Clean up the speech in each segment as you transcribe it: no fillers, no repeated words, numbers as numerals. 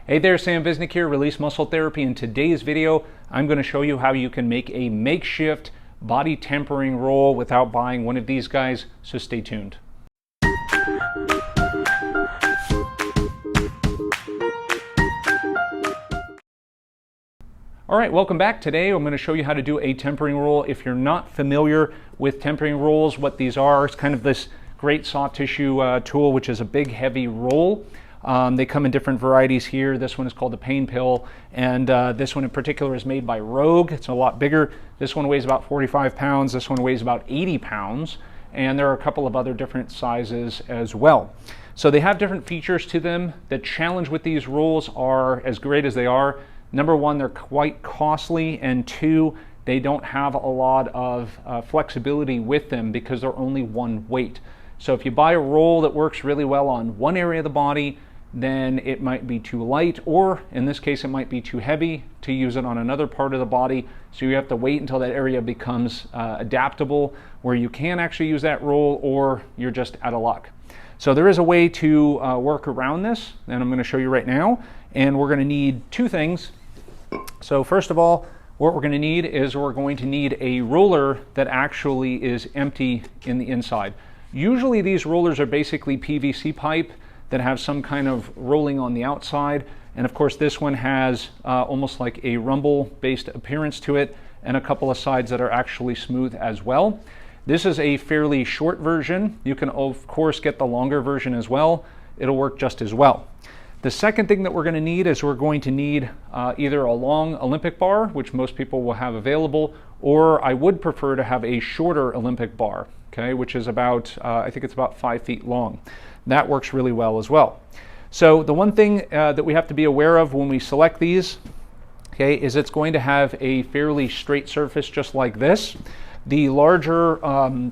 Hey there, Sam Visnick here, Release Muscle Therapy. In today's video, I'm going to show you how you can make a makeshift body tempering roll without buying one of these guys, so stay tuned. All right, welcome back. Today I'm going to show you how to do a tempering roll. If you're not familiar with tempering rolls, what these are, it's kind of this great soft tissue tool, which is a big heavy roll. They come in different varieties here. This one is called the Pain Pill, and this one in particular is made by Rogue. It's a lot bigger. This one weighs about 45 pounds. This one weighs about 80 pounds, and there are a couple of other different sizes as well. So they have different features to them. The challenge with these rolls are, as great as they are, number one, they're quite costly, and two, they don't have a lot of flexibility with them because they're only one weight. So if you buy a roll that works really well on one area of the body, then it might be too light, or in this case it might be too heavy to use it on another part of the body. So you have to wait until that area becomes adaptable where you can actually use that roll, or you're just out of luck. So there is a way to work around this, and I'm going to show you right now. And we're going to need two things. So first of all, what we're going to need is we're going to need a roller that actually is empty in the inside. Usually these rollers are basically PVC pipe that have some kind of rolling on the outside, and of course this one has almost like a rumble based appearance to it, and a couple of sides that are actually smooth as well. This is a fairly short version. You can of course get the longer version as well. It'll work just as well. The second thing that we're going to need is we're going to need either a long Olympic bar, which most people will have available, or I would prefer to have a shorter Olympic bar, okay, which is about, I think it's about 5 feet long. That works really well as well. So the one thing that we have to be aware of when we select these, okay, is it's going to have a fairly straight surface just like this. The larger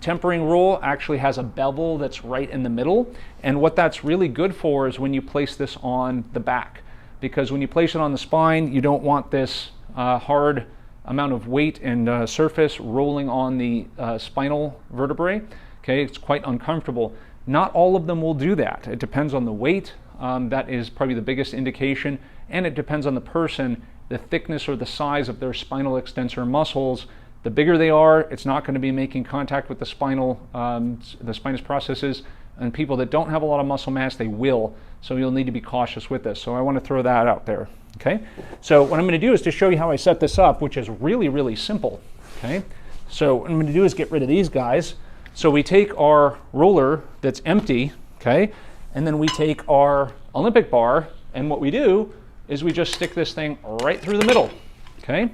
tempering roll actually has a bevel that's right in the middle, and what that's really good for is when you place this on the back, because when you place it on the spine, you don't want this hard amount of weight and surface rolling on the spinal vertebrae. Okay, it's quite uncomfortable. Not all of them will do that. It depends on the weight. That is probably the biggest indication, and it depends on the person, the thickness or the size of their spinal extensor muscles. The bigger they are, it's not going to be making contact with the spinous processes, and people that don't have a lot of muscle mass, they will. So you'll need to be cautious with this. So I want to throw that out there. Okay. So what I'm going to do is to show you how I set this up, which is really, really simple. Okay. So what I'm going to do is get rid of these guys. So we take our roller that's empty, okay, and then we take our Olympic bar, and what we do is we just stick this thing right through the middle, okay?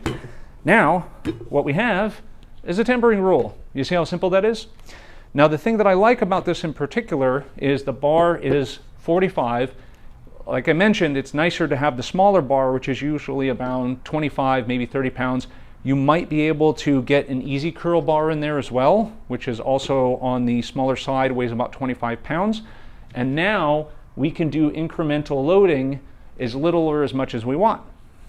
Now, what we have is a tempering roll. You see how simple that is? Now, the thing that I like about this in particular is the bar is 45. Like I mentioned, it's nicer to have the smaller bar, which is usually about 25, maybe 30 pounds. You might be able to get an easy curl bar in there as well, which is also on the smaller side, weighs about 25 pounds. And now we can do incremental loading as little or as much as we want.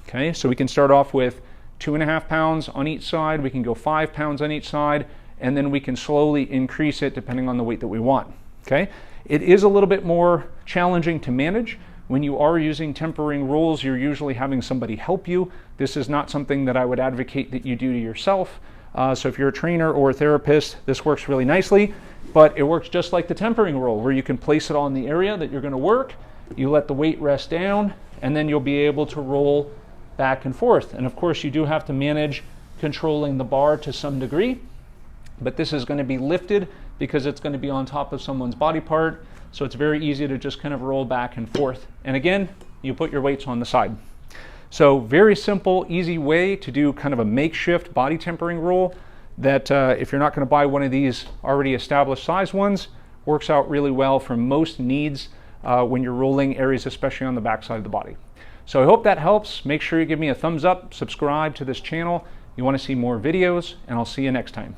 Okay, so we can start off with 2.5 pounds on each side, we can go 5 pounds on each side, and then we can slowly increase it depending on the weight that we want. Okay, it is a little bit more challenging to manage. When you are using tempering rolls, you're usually having somebody help you. This is not something that I would advocate that you do to yourself. So if you're a trainer or a therapist, this works really nicely, but it works just like the tempering roll, where you can place it on the area that you're going to work, you let the weight rest down, and then you'll be able to roll back and forth. And of course, you do have to manage controlling the bar to some degree, but this is going to be lifted because it's going to be on top of someone's body part. So it's very easy to just kind of roll back and forth. And again, you put your weights on the side. So very simple, easy way to do kind of a makeshift body tempering roll that if you're not going to buy one of these already established size ones, works out really well for most needs when you're rolling areas, especially on the back side of the body. So I hope that helps. Make sure you give me a thumbs up, subscribe to this channel. You want to see more videos, and I'll see you next time.